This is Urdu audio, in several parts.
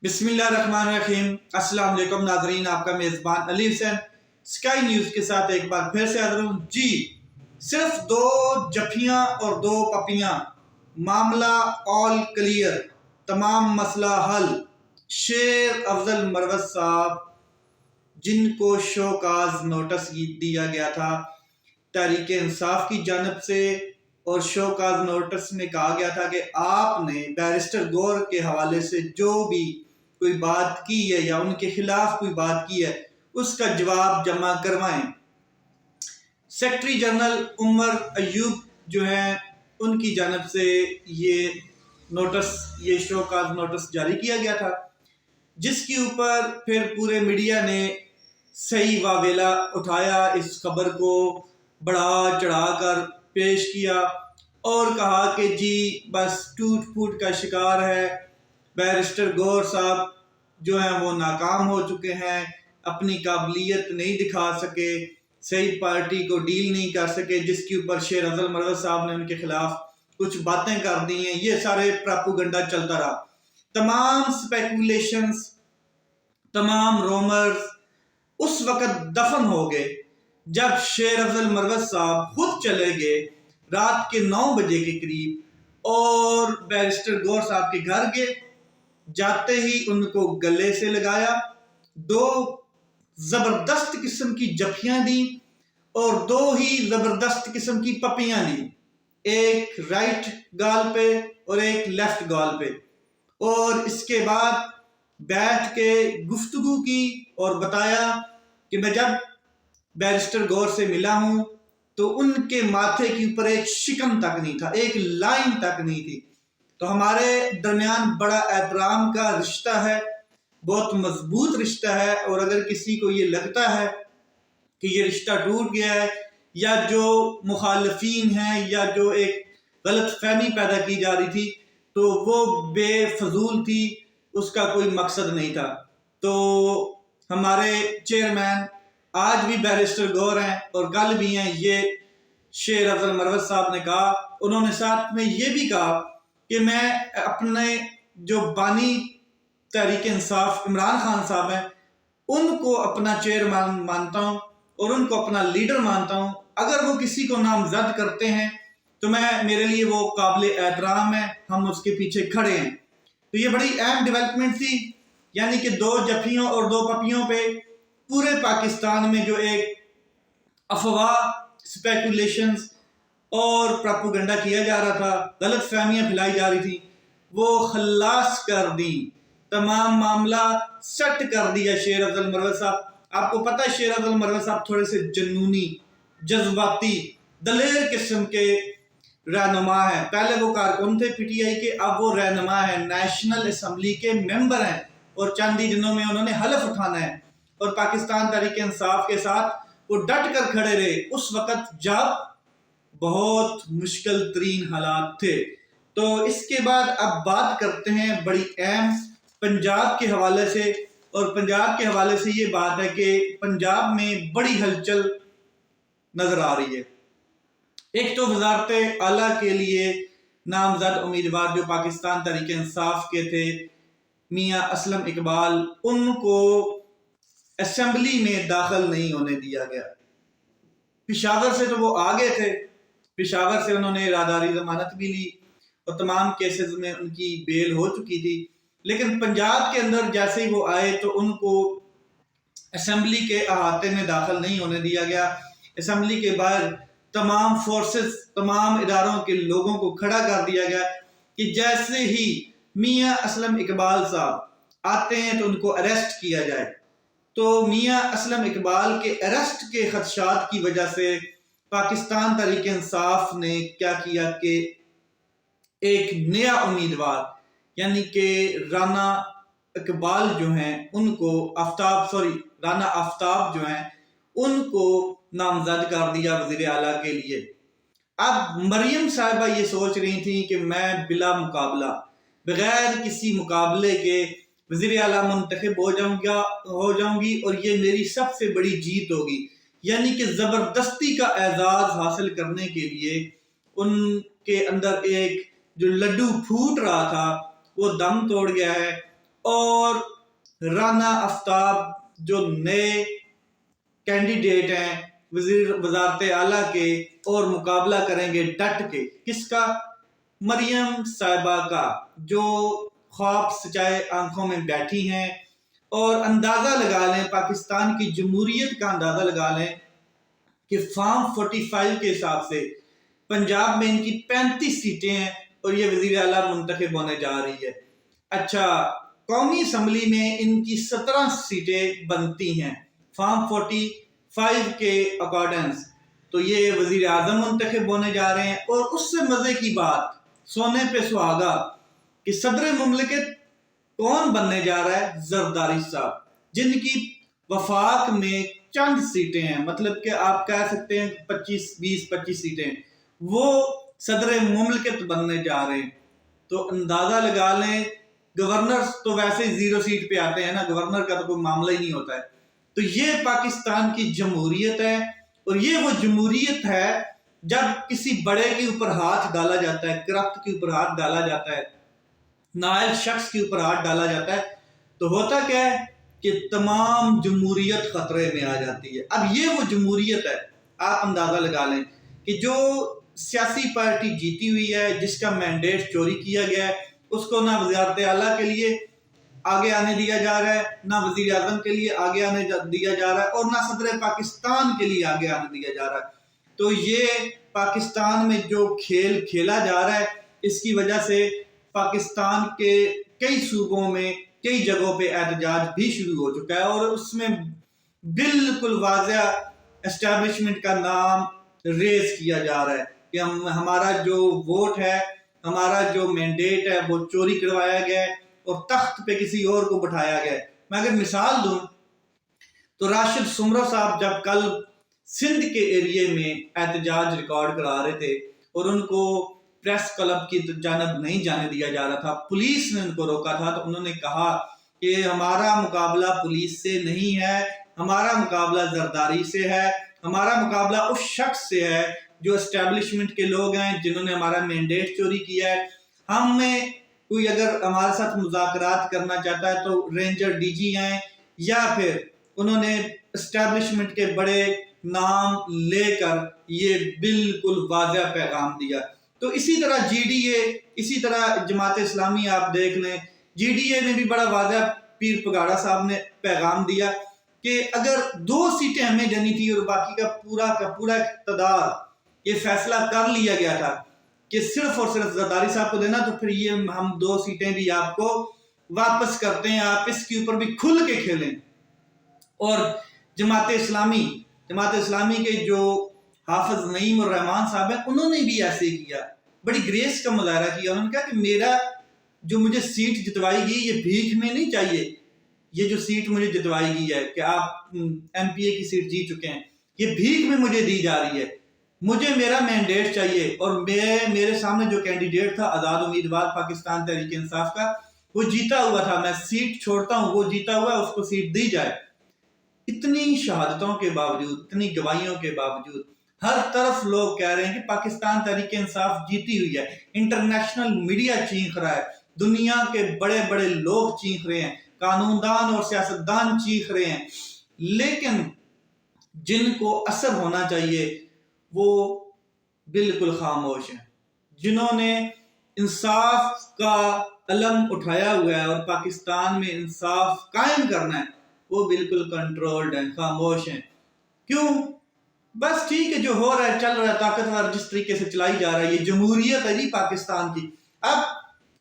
بسم اللہ الرحمن الرحیم۔ السلام علیکم ناظرین، آپ کا میزبان علی حسین اسکائی نیوز کے ساتھ ایک بار پھر سے حاضر ہوں۔ جی صرف 2 جفیاں اور 2 پپیاں، معاملہ آل کلیئر، تمام مسئلہ حل۔ شیر افضل مروت صاحب جن کو شو کاز نوٹس دیا گیا تھا تحریک انصاف کی جانب سے، اور شو کاز نوٹس میں کہا گیا تھا کہ آپ نے بیرسٹر گور کے حوالے سے جو بھی کوئی بات کی ہے یا ان کے خلاف کوئی بات کی ہے اس کا جواب جمع کروائیں۔ سیکرٹری جنرل عمر ایوب جو ہیں ان کی جانب سے یہ شو کاز نوٹس جاری کیا گیا تھا، جس کے اوپر پھر پورے میڈیا نے صحیح واویلا اٹھایا، اس خبر کو بڑھا چڑھا کر پیش کیا اور کہا کہ جی بس ٹوٹ پھوٹ کا شکار ہے، بیرسٹر گور صاحب جو ہیں وہ ناکام ہو چکے ہیں، اپنی قابلیت نہیں دکھا سکے، صحیح پارٹی کو ڈیل نہیں کر سکے، جس کے اوپر شیر افضل مروت صاحب نے ان کے خلاف کچھ باتیں کر دی ہیں۔ یہ سارے پراپوگنڈا چلتا رہا، تمام سپیکولیشنز، تمام رومرز اس وقت دفن ہو گئے جب شیر افضل مروت صاحب خود چلے گئے رات کے 9 بجے کے قریب اور بیرسٹر گور صاحب کے گھر گئے۔ جاتے ہی ان کو گلے سے لگایا، 2 زبردست قسم کی جفیاں دیں اور 2 ہی زبردست قسم کی پپیاں دیں، ایک رائٹ گال پہ اور ایک لیفٹ گال پہ، اور اس کے بعد بیٹھ کے گفتگو کی اور بتایا کہ میں جب بیرسٹر گور سے ملا ہوں تو ان کے ماتھے کے اوپر ایک شکن تک نہیں تھا، ایک لائن تک نہیں تھی۔ تو ہمارے درمیان بڑا احترام کا رشتہ ہے، بہت مضبوط رشتہ ہے، اور اگر کسی کو یہ لگتا ہے کہ یہ رشتہ ٹوٹ گیا ہے یا جو مخالفین ہیں یا جو ایک غلط فہمی پیدا کی جا رہی تھی تو وہ بے فضول تھی، اس کا کوئی مقصد نہیں تھا۔ تو ہمارے چیئرمین آج بھی بیرسٹر گور ہیں اور کل بھی ہیں، یہ شیر افضل مروت صاحب نے کہا۔ انہوں نے ساتھ میں یہ بھی کہا کہ میں اپنے جو بانی تحریک انصاف عمران خان صاحب ہیں ان کو اپنا چیئرمین مانتا ہوں اور ان کو اپنا لیڈر مانتا ہوں، اگر وہ کسی کو نامزد کرتے ہیں تو میرے لیے وہ قابل احترام ہے، ہم اس کے پیچھے کھڑے ہیں۔ تو یہ بڑی اہم ڈیولپمنٹ تھی، یعنی کہ 2 جفیوں اور 2 پپیوں پہ پورے پاکستان میں جو ایک افواہ، سپیکولیشنز اور پراپوگنڈا کیا جا رہا تھا، غلط فہمیاں پھیلائی جا رہی تھی، وہ خلاص کر دی، تمام معاملہ سیٹ کر دیا شیر افضل مروت صاحب۔ آپ کو پتہ ہے شیر افضل مروت صاحب تھوڑے سے جنونی، جذباتی، دلیر قسم کے رہنما ہیں۔ پہلے وہ کارکن تھے پی ٹی آئی کے، اب وہ رہنما ہیں، نیشنل اسمبلی کے ممبر ہیں، اور چند ہی دنوں میں انہوں نے حلف اٹھانا ہے، اور پاکستان تحریک انصاف کے ساتھ وہ ڈٹ کر کھڑے رہے اس وقت جب بہت مشکل ترین حالات تھے۔ تو اس کے بعد اب بات کرتے ہیں بڑی اہم پنجاب کے حوالے سے، اور پنجاب کے حوالے سے یہ بات ہے کہ پنجاب میں بڑی ہلچل نظر آ رہی ہے۔ ایک تو وزارت اعلیٰ کے لیے نامزد امیدوار جو پاکستان تحریک انصاف کے تھے میاں اسلم اقبال، ان کو اسمبلی میں داخل نہیں ہونے دیا گیا۔ پشاور سے تو وہ آگے تھے، پشاور سے انہوں نے اراداری ضمانت بھی لی اور تمام کیسز میں ان کی بیل ہو چکی تھی، لیکن پنجاب کے اندر جیسے ہی وہ آئے تو ان کو اسمبلی کے احاطے میں داخل نہیں ہونے دیا گیا۔ اسمبلی کے باہر تمام فورسز، تمام اداروں کے لوگوں کو کھڑا کر دیا گیا کہ جیسے ہی میاں اسلم اقبال صاحب آتے ہیں تو ان کو اریسٹ کیا جائے۔ تو میاں اسلم اقبال کے اریسٹ کے خدشات کی وجہ سے پاکستان تحریک انصاف نے کیا کیا کہ ایک نیا امیدوار یعنی کہ رانا اقبال جو ہیں ان کو رانا آفتاب جو ہیں ان کو نامزد کر دیا وزیر اعلیٰ کے لیے۔ اب مریم صاحبہ یہ سوچ رہی تھیں کہ میں بلا مقابلہ، بغیر کسی مقابلے کے وزیر اعلیٰ منتخب ہو جاؤں گی اور یہ میری سب سے بڑی جیت ہوگی، یعنی کہ زبردستی کا اعزاز حاصل کرنے کے لیے ان کے اندر ایک جو لڈو پھوٹ رہا تھا وہ دم توڑ گیا ہے، اور رانا آفتاب جو نئے کینڈیڈیٹ ہیں وزارت اعلیٰ کے، اور مقابلہ کریں گے ڈٹ کے، کس کا؟ مریم صاحبہ کا، جو خواب سچائے آنکھوں میں بیٹھی ہیں۔ اور اندازہ لگا لیں، پاکستان کی جمہوریت کا اندازہ لگا لیں کہ فارم 45 کے حساب سے پنجاب میں ان کی 35 سیٹیں ہیں اور یہ وزیر اعلیٰ منتخب ہونے جا رہی ہے۔ اچھا، قومی اسمبلی میں ان کی 17 سیٹیں بنتی ہیں فارم 45 کے اکارڈنس، تو یہ وزیر اعظم منتخب ہونے جا رہے ہیں۔ اور اس سے مزے کی بات، سونے پہ سہاگا، کہ صدر مملکت کون بننے جا رہا ہے؟ زرداری صاحب، جن کی وفاق میں چند سیٹیں ہیں، مطلب کہ آپ کہہ سکتے ہیں 25 سیٹیں، وہ صدر مملکت بننے جا رہے ہیں۔ تو اندازہ لگا لیں، گورنر تو ویسے 0 سیٹ پہ آتے ہیں نا، گورنر کا تو کوئی معاملہ ہی نہیں ہوتا ہے۔ تو یہ پاکستان کی جمہوریت ہے، اور یہ وہ جمہوریت ہے جب کسی بڑے کے اوپر ہاتھ ڈالا جاتا ہے، کرپٹ کے اوپر ہاتھ ڈالا جاتا ہے، نائل شخص کے اوپر ہاتھ ڈالا جاتا ہے، تو ہوتا کیا ہے کہ تمام جمہوریت خطرے میں آ جاتی ہے۔ اب یہ وہ جمہوریت ہے، آپ اندازہ لگا لیں کہ جو سیاسی پارٹی جیتی ہوئی ہے، جس کا مینڈیٹ چوری کیا گیا ہے، اس کو نہ وزارت اعلیٰ کے لیے آگے آنے دیا جا رہا ہے، نہ وزیر اعظم کے لیے آگے آنے دیا جا رہا ہے، اور نہ صدر پاکستان کے لیے آگے آنے دیا جا رہا ہے۔ تو یہ پاکستان میں جو کھیل کھیلا جا رہا ہے، اس کی وجہ سے پاکستان کے کئی صوبوں میں کئی جگہوں پہ احتجاج بھی شروع ہو چکا ہے، اور اس میں بالکل واضح اسٹیبلشمنٹ کا نام ریز کیا جا رہا ہے کہ ہمارا جو ووٹ ہے، ہمارا جو مینڈیٹ ہے، وہ چوری کروایا گیا ہے اور تخت پہ کسی اور کو بٹھایا گیا ہے۔ میں اگر مثال دوں تو راشد سمرہ صاحب جب کل سندھ کے ایریے میں احتجاج ریکارڈ کرا رہے تھے اور ان کو پریس کلب کی جانب نہیں جانے دیا جا رہا تھا، پولیس نے ان کو روکا تھا، تو انہوں نے کہا کہ ہمارا مقابلہ پولیس سے نہیں ہے، ہمارا مقابلہ زرداری سے ہے، ہمارا مقابلہ اس شخص سے ہے جو اسٹیبلشمنٹ کے لوگ ہیں، جنہوں نے ہمارا مینڈیٹ چوری کیا ہے۔ ہم میں کوئی اگر ہمارے ساتھ مذاکرات کرنا چاہتا ہے تو رینجر ڈی جی ہیں، یا پھر انہوں نے اسٹیبلشمنٹ کے بڑے نام لے کر یہ بالکل واضح پیغام دیا۔ تو اسی طرح جی ڈی اے، اسی طرح جماعت اسلامی آپ دیکھ لیں، جی ڈی اے نے بھی بڑا واضح، پیر پگاڑا صاحب نے پیغام دیا کہ اگر 2 سیٹیں ہمیں دینی تھی اور باقی کا پورا اقتدار، یہ فیصلہ کر لیا گیا تھا کہ صرف اور صرف زرداری صاحب کو دینا، تو پھر یہ ہم 2 سیٹیں بھی آپ کو واپس کرتے ہیں، آپ اس کے اوپر بھی کھل کے کھیلیں۔ اور جماعت اسلامی کے جو حافظ نعیم الرحمان صاحب ہیں، انہوں نے بھی ایسے کیا، بڑی گریس کا مظاہرہ کیا۔ انہوں نے کہا کہ میرا جو مجھے سیٹ جتوائی گئی، یہ بھیک میں نہیں چاہیے، یہ جو سیٹ مجھے جتوائی گئی ہے کہ آپ ایم پی اے کی سیٹ جیت چکے ہیں، یہ بھیک میں مجھے دی جا رہی ہے، مجھے میرا مینڈیٹ چاہیے۔ اور میرے سامنے جو کینڈیڈیٹ تھا آزاد امیدوار پاکستان تحریک انصاف کا، وہ جیتا ہوا تھا، میں سیٹ چھوڑتا ہوں، وہ جیتا ہوا ہے، اس کو سیٹ دی جائے۔ اتنی شہادتوں کے باوجود، اتنی گواہیوں کے باوجود، ہر طرف لوگ کہہ رہے ہیں کہ پاکستان تحریک انصاف جیتی ہوئی ہے، انٹرنیشنل میڈیا چیخ رہا ہے، دنیا کے بڑے بڑے لوگ چیخ رہے ہیں، قانون دان اور سیاستدان چیخ رہے ہیں، لیکن جن کو اثر ہونا چاہیے وہ بالکل خاموش ہیں۔ جنہوں نے انصاف کا علم اٹھایا ہوا ہے اور پاکستان میں انصاف قائم کرنا ہے، وہ بالکل کنٹرولڈ ہیں، خاموش ہیں۔ کیوں؟ بس ٹھیک ہے، جو ہو رہا ہے چل رہا ہے، طاقتور جس طریقے سے چلائی جا رہا ہے، یہ جمہوریت ہے جی پاکستان کی۔ اب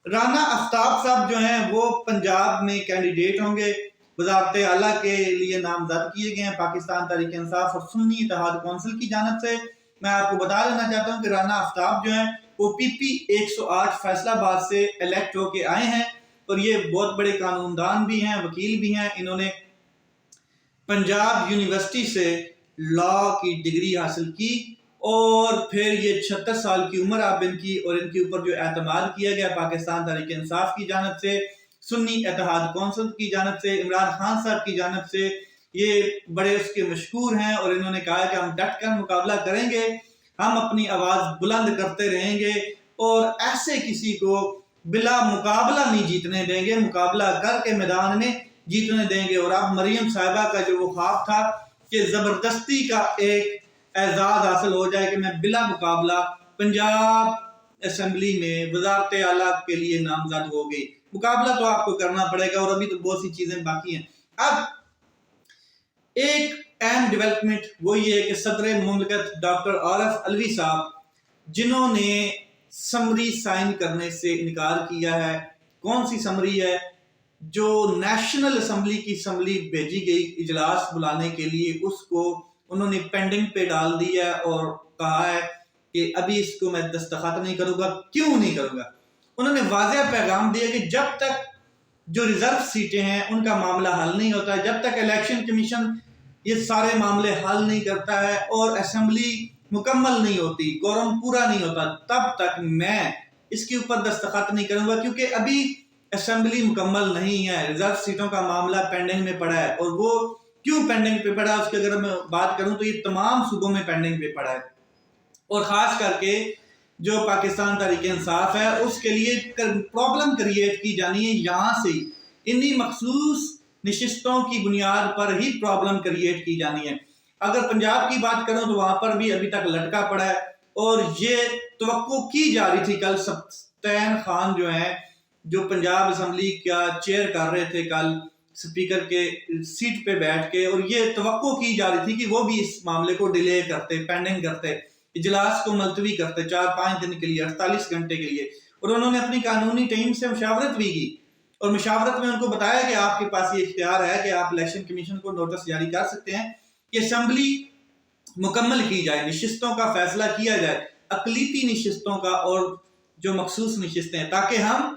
رانا آفتاب صاحب جو ہیں وہ پنجاب میں کینڈیڈیٹ ہوں گے، وزارت اعلیٰ کے لیے نامزد کیے گئے ہیں پاکستان تحریک انصاف اور سنی اتحاد کونسل کی جانب سے۔ میں آپ کو بتا دینا چاہتا ہوں کہ رانا آفتاب جو ہیں وہ پی پی 108 فیصلہ آباد سے الیکٹ ہو کے آئے ہیں، اور یہ بہت بڑے قانون دان بھی ہیں، وکیل بھی ہیں۔ انہوں نے پنجاب یونیورسٹی سے لاء کی ڈگری حاصل کی، اور پھر یہ 36 سال کی عمر اب ان کی، اور ان کے اوپر جو اعتماد کیا گیا پاکستان تحریک انصاف کی جانب سے، سنی اتحاد کونسل کی جانب سے، عمران خان صاحب کی جانب سے، یہ بڑے اس کے مشکور ہیں، اور انہوں نے کہا کہ ہم ڈٹ کر مقابلہ کریں گے، ہم اپنی آواز بلند کرتے رہیں گے، اور ایسے کسی کو بلا مقابلہ نہیں جیتنے دیں گے، مقابلہ کر کے میدان میں جیتنے دیں گے۔ اور اب مریم صاحبہ کا جو وہ خواب تھا کہ زبردستی کا ایک اعزاز حاصل ہو جائے کہ میں بلا مقابلہ پنجاب اسمبلی میں وزارت اعلیٰ کے لیے نامزد ہو گئی، مقابلہ تو آپ کو کرنا پڑے گا، اور ابھی تو بہت سی چیزیں باقی ہیں۔ اب ایک اہم ڈیولپمنٹ وہ یہ ہے کہ صدر مملکت ڈاکٹر عارف علوی صاحب، جنہوں نے سمری سائن کرنے سے انکار کیا ہے۔ کون سی سمری ہے؟ جو نیشنل اسمبلی کی سمری بھیجی گئی اجلاس بلانے کے لیے، اس کو انہوں نے پینڈنگ پہ ڈال دیا ہے اور کہا ہے کہ ابھی اس کو میں دستخط نہیں کروں گا۔ کیوں نہیں کروں گا؟ انہوں نے واضح پیغام دیا کہ جب تک جو ریزرو سیٹیں ہیں ان کا معاملہ حل نہیں ہوتا ہے، جب تک الیکشن کمیشن یہ سارے معاملے حل نہیں کرتا ہے اور اسمبلی مکمل نہیں ہوتی، کورم پورا نہیں ہوتا، تب تک میں اس کے اوپر دستخط نہیں کروں گا، کیونکہ ابھی اسمبلی مکمل نہیں ہے، ریزرو سیٹوں کا معاملہ پینڈنگ میں پڑا ہے۔ اور وہ کیوں پینڈنگ پہ پڑا ہے اس کی اگر میں بات کروں تو یہ تمام صوبوں میں پینڈنگ پہ پڑا ہے، اور خاص کر کے جو پاکستان تحریک انصاف ہے اس کے لیے پرابلم کریٹ کی جانی ہے یہاں سے، انہی مخصوص نشستوں کی بنیاد پر ہی پرابلم کریٹ کی جانی ہے۔ اگر پنجاب کی بات کروں تو وہاں پر بھی ابھی تک لٹکا پڑا ہے، اور یہ توقع کی جا رہی تھی، کل سبطین خان جو ہیں جو پنجاب اسمبلی کا چیئر کر رہے تھے کل سپیکر کے سیٹ پہ بیٹھ کے، اور یہ توقع کی جا رہی تھی کہ وہ بھی اس معاملے کو ڈیلے کرتے، پینڈنگ کرتے، اجلاس کو ملتوی کرتے 4-5 دن کے لیے، 48 گھنٹے کے لیے۔ اور انہوں نے اپنی قانونی ٹیم سے مشاورت بھی کی، اور مشاورت میں ان کو بتایا کہ آپ کے پاس یہ اختیار ہے کہ آپ الیکشن کمیشن کو نوٹس جاری کر سکتے ہیں کہ اسمبلی مکمل کی جائے، نشستوں کا فیصلہ کیا جائے، اقلیتی نشستوں کا اور جو مخصوص نشستیں ہیں، تاکہ ہم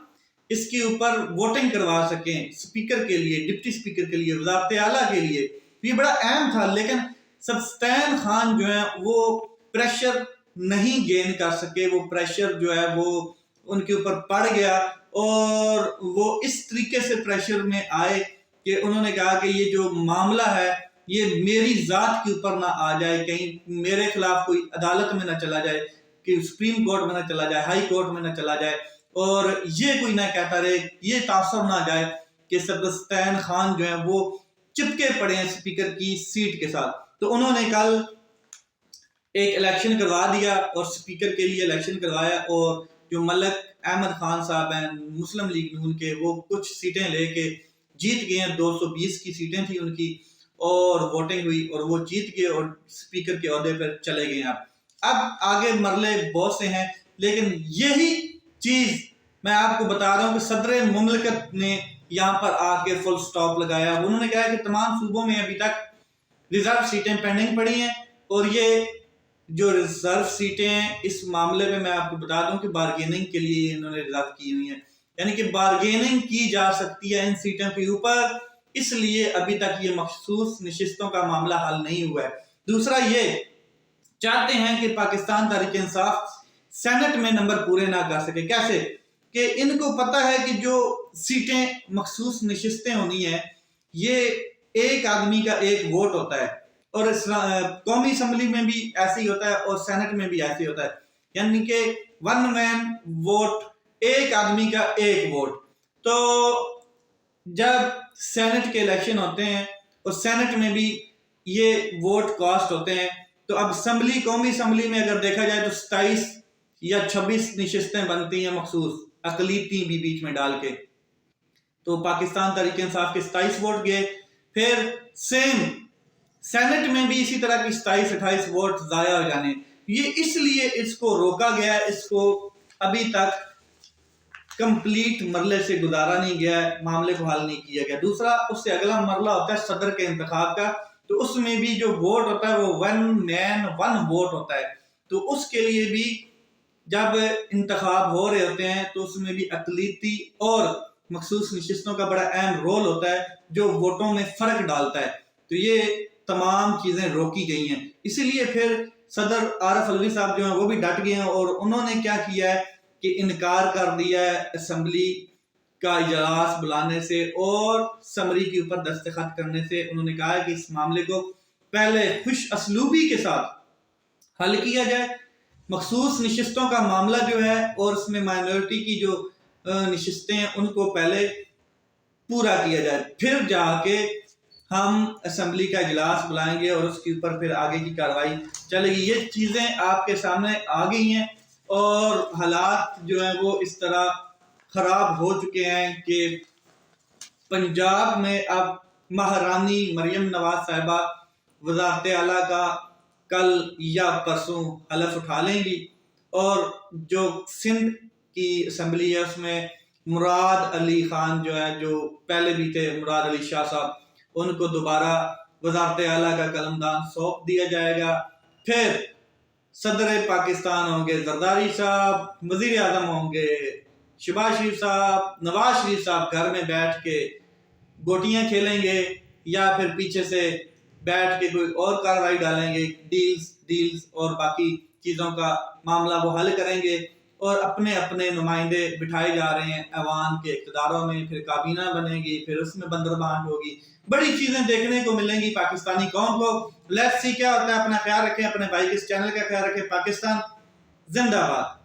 اس کے اوپر ووٹنگ کروا سکیں، سپیکر کے لیے، ڈپٹی سپیکر کے لیے، وزارت اعلیٰ کے لیے۔ یہ بڑا اہم تھا، لیکن سبطین خان جو ہیں وہ پریشر نہیں گین کر سکے، وہ پریشر جو ہے وہ ان کے اوپر پڑ گیا، اور وہ اس طریقے سے پریشر میں آئے کہ انہوں نے کہا کہ یہ جو معاملہ ہے یہ میری ذات کے اوپر نہ آ جائے، کہیں میرے خلاف کوئی عدالت میں نہ چلا جائے، کہ سپریم کورٹ میں نہ چلا جائے، ہائی کورٹ میں نہ چلا جائے، اور یہ کوئی نہ کہتا رہے، یہ تاثر نہ جائے کہ سبطین خان جو ہیں وہ چپکے پڑے ہیں سپیکر کی سیٹ کے ساتھ۔ تو انہوں نے کل ایک الیکشن کروا دیا، اور سپیکر کے لیے الیکشن کروایا، اور جو ملک احمد خان صاحب ہیں مسلم لیگ نون کے، وہ کچھ سیٹیں لے کے جیت گئے ہیں، 220 کی سیٹیں تھیں ان کی، اور ووٹنگ ہوئی اور وہ جیت گئے اور سپیکر کے عہدے پر چلے گئے ہیں۔ اب آگے مرلے بہت سے ہیں، لیکن یہی چیز میں آپ کو بتا رہا ہوں کہ صدر مملکت نے یہاں پر آ کے فل سٹاپ لگایا۔ انہوں نے کہا کہ تمام صوبوں میں ابھی تک ریزرو سیٹیں پینڈنگ پڑی ہیں، اور یہ جو ریزرو سیٹیں ہیں اس معاملے میں میں آپ کو بتا دوں کہ بارگیننگ کے لیے انہوں نے ریزرو کی ہوئی ہیں، یعنی کہ بارگیننگ کی جا سکتی ہے ان سیٹوں کے اوپر، اس لیے ابھی تک یہ مخصوص نشستوں کا معاملہ حل نہیں ہوا ہے۔ دوسرا یہ چاہتے ہیں کہ پاکستان تحریک انصاف سینٹ میں نمبر پورے نہ کر سکے۔ کیسے؟ کہ ان کو پتہ ہے کہ جو سیٹیں مخصوص نشستیں ہونی ہیں یہ ایک آدمی کا ایک ووٹ ہوتا ہے، اور قومی اسمبلی میں بھی ایسے ہی ہوتا ہے اور سینٹ میں بھی ایسے ہی ہوتا ہے، یعنی کہ ون مین ووٹ، ایک آدمی کا ایک ووٹ۔ تو جب سینٹ کے الیکشن ہوتے ہیں اور سینٹ میں بھی یہ ووٹ کاسٹ ہوتے ہیں، تو اب اسمبلی، قومی اسمبلی میں اگر دیکھا جائے تو 27 یا 26 نشستیں بنتی ہیں مخصوص، اقلیتی بھی بیچ میں ڈال کے۔ تو پاکستان تحریک انصاف کے 27 ووٹ گئے، پھر سیم سینٹ میں بھی اسی طرح کی 27-28 ووٹ ضائع ہو جانے۔ یہ اس لیے اس کو روکا گیا ہے، اس کو ابھی تک کمپلیٹ مرلے سے گزارا نہیں گیا ہے، معاملے کو حل نہیں کیا گیا۔ دوسرا اس سے اگلا مرلہ ہوتا ہے صدر کے انتخاب کا، تو اس میں بھی جو ووٹ ہوتا ہے وہ ون مین ون ووٹ ہوتا ہے، تو اس کے لیے بھی جب انتخاب ہو رہے ہوتے ہیں تو اس میں بھی اقلیتی اور مخصوص نشستوں کا بڑا اہم رول ہوتا ہے جو ووٹوں میں فرق ڈالتا ہے۔ تو یہ تمام چیزیں روکی گئی ہیں، اسی لیے پھر صدر عارف علوی صاحب جو ہیں وہ بھی ڈٹ گئے ہیں، اور انہوں نے کیا کیا ہے کہ انکار کر دیا ہے اسمبلی کا اجلاس بلانے سے اور سمری کے اوپر دستخط کرنے سے۔ انہوں نے کہا ہے کہ اس معاملے کو پہلے خوش اسلوبی کے ساتھ حل کیا جائے، مخصوص نشستوں کا معاملہ جو ہے اور اس میں مائنورٹی کی جو نشستیں ہیں ان کو پہلے پورا کیا جائے، پھر جا کے ہم اسمبلی کا اجلاس بلائیں گے اور اس کے اوپر پھر آگے کی کارروائی چلے گی۔ یہ چیزیں آپ کے سامنے آ گئی ہیں اور حالات جو ہیں وہ اس طرح خراب ہو چکے ہیں کہ پنجاب میں اب مہارانی مریم نواز صاحبہ وزارت اعلیٰ کا کل یا پرسوں حلف اٹھا لیں گی، اور جو سندھ کی اسمبلی ہے اس میں مراد علی خان جو ہے، جو پہلے بھی تھے مراد علی شاہ صاحب، ان کو دوبارہ وزارت اعلیٰ کا قلمدان سونپ دیا جائے گا۔ پھر صدر پاکستان ہوں گے زرداری صاحب، وزیر اعظم ہوں گے شہباز شریف صاحب، نواز شریف صاحب گھر میں بیٹھ کے گوٹیاں کھیلیں گے یا پھر پیچھے سے بیٹھ کے کوئی اور کارروائی ڈالیں گے، ڈیلز اور باقی چیزوں کا معاملہ وہ حل کریں گے، اور اپنے اپنے نمائندے بٹھائے جا رہے ہیں ایوان کے اقتداروں میں، پھر کابینہ بنے گی، پھر اس میں بندربانٹ ہوگی، بڑی چیزیں دیکھنے کو ملیں گی پاکستانی قوم کو۔ لیٹس سی کیا ہوتا ہے۔ اپنا خیال رکھیں، اپنے بھائی کے اس چینل کا خیال رکھیں۔ پاکستان زندہ باد۔